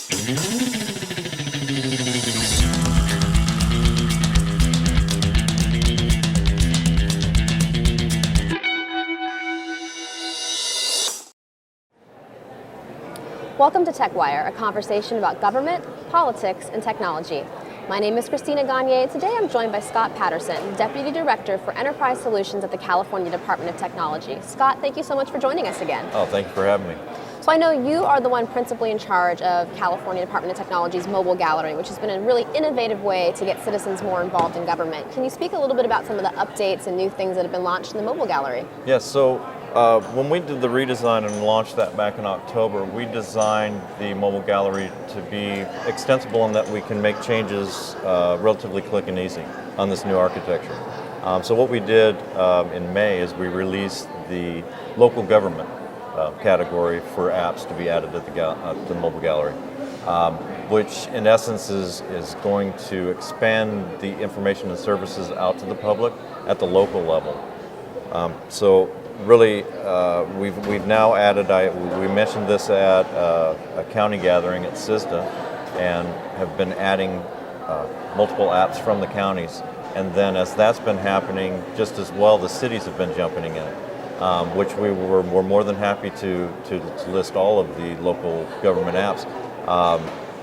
Welcome to TechWire, a conversation about government, politics, and technology. My name is Christina Gagnier. Today I'm joined by Scott Paterson, Deputy Director for Enterprise Solutions at the California Department of Technology. Scott, thank you so much for joining us again. Oh, thank you for having me. So I know you are the one principally in charge of California Department of Technology's mobile gallery, which has been a really innovative way to get citizens more involved in government. Can you speak a little bit about some of the updates and new things that have been launched in the mobile gallery? Yes, so when we did the redesign and launched that back in October, we designed the mobile gallery to be extensible in that we can make changes relatively quick and easy on this new architecture. So what we did in May is we released the local government category for apps to be added to the mobile gallery, which in essence is going to expand the information and services out to the public at the local level. So really, we've now added, we mentioned this at a county gathering at SISDA, and have been adding multiple apps from the counties. And then as that's been happening, just as well, the cities have been jumping in it, which we're more than happy to list all of the local government apps.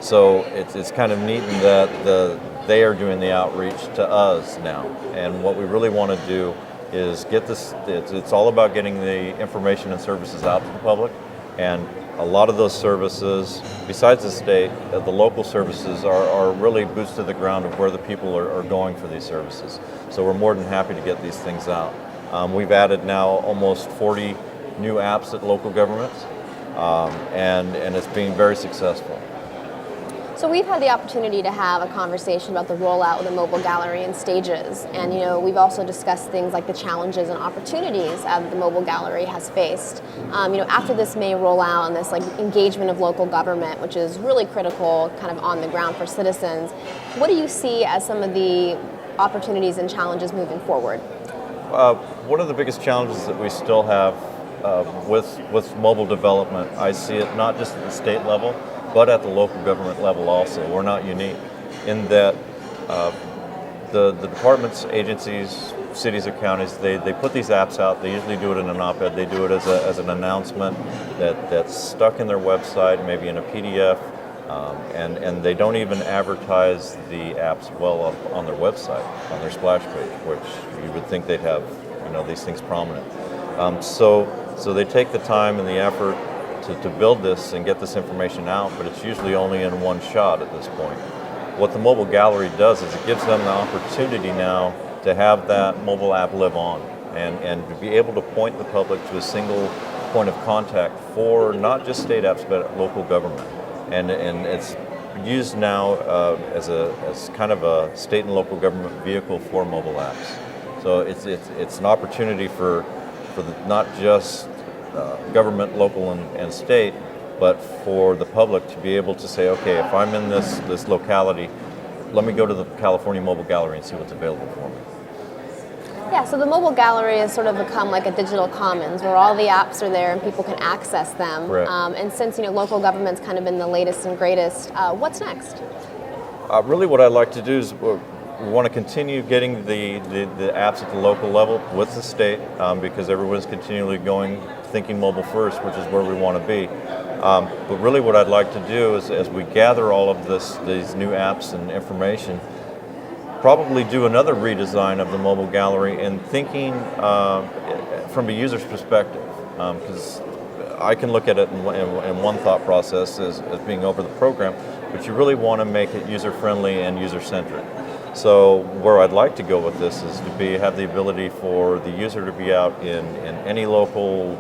So it's kind of neat in that they are doing the outreach to us now. And what we really want to do is get this, it's all about getting the information and services out to the public, and a lot of those services, besides the state, the local services are really boots to the ground of where the people are going for these services. So we're more than happy to get these things out. We've added now almost 40 new apps at local governments, and it's being very successful. So we've had the opportunity to have a conversation about the rollout of the mobile gallery in stages, and we've also discussed things like the challenges and opportunities that the mobile gallery has faced. After this May rollout and this engagement of local government, which is really critical, kind of on the ground for citizens, what do you see as some of the opportunities and challenges moving forward? One of the biggest challenges that we still have with mobile development, I see it not just at the state level, but at the local government level also. We're not unique in that the departments, agencies, cities or counties, they put these apps out. They usually do it in an op-ed. They do it as an announcement that's stuck in their website, maybe in a PDF, and they don't even advertise the apps well up on their website, on their splash page, which you would think they'd have these things prominent. So they take the time and the effort to build this and get this information out, but it's usually only in one shot at this point. What the mobile gallery does is it gives them the opportunity now to have that mobile app live on and to be able to point the public to a single point of contact for not just state apps but local government. And it's used now as kind of a state and local government vehicle for mobile apps. So it's an opportunity for not just government, local and state, but for the public to be able to say, okay, if I'm in this locality, let me go to the California Mobile Gallery and see what's available for me. Yeah, so the mobile gallery has sort of become like a digital commons where all the apps are there and people can access them. Right. And since local government's kind of been the latest and greatest, what's next? Really what I'd like to do is we want to continue getting the apps at the local level with the state, because everyone's continually thinking mobile first, which is where we want to be. But really what I'd like to do is, as we gather all of these new apps and information, probably do another redesign of the mobile gallery and thinking from a user's perspective, because I can look at it in one thought process as being over the program, but you really want to make it user-friendly and user-centric. So where I'd like to go with this is to have the ability for the user to be out in any local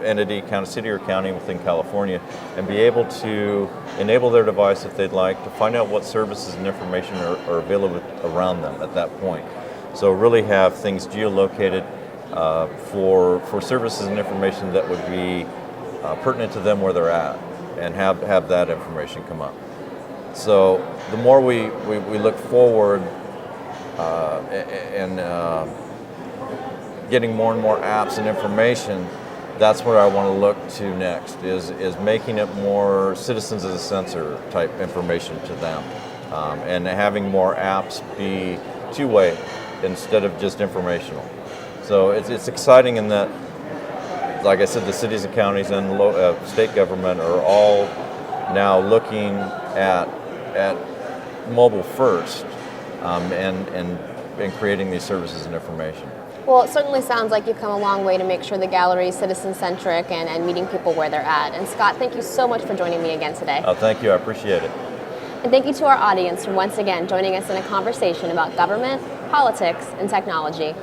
entity, city or county within California, and be able to enable their device if they'd like to find out what services and information are available around them at that point. So really have things geolocated for services and information that would be pertinent to them where they're at, and have that information come up. So the more we look forward and getting more and more apps and information, that's where I want to look to next, is making it more citizens as a sensor type information to them, and having more apps be two-way instead of just informational. So it's exciting in that, like I said, the cities and counties and state government are all now looking at mobile first, and creating these services and information. Well, it certainly sounds like you've come a long way to make sure the gallery is citizen-centric and meeting people where they're at. And Scott, thank you so much for joining me again today. Oh, thank you. I appreciate it. And thank you to our audience for once again joining us in a conversation about government, politics, and technology.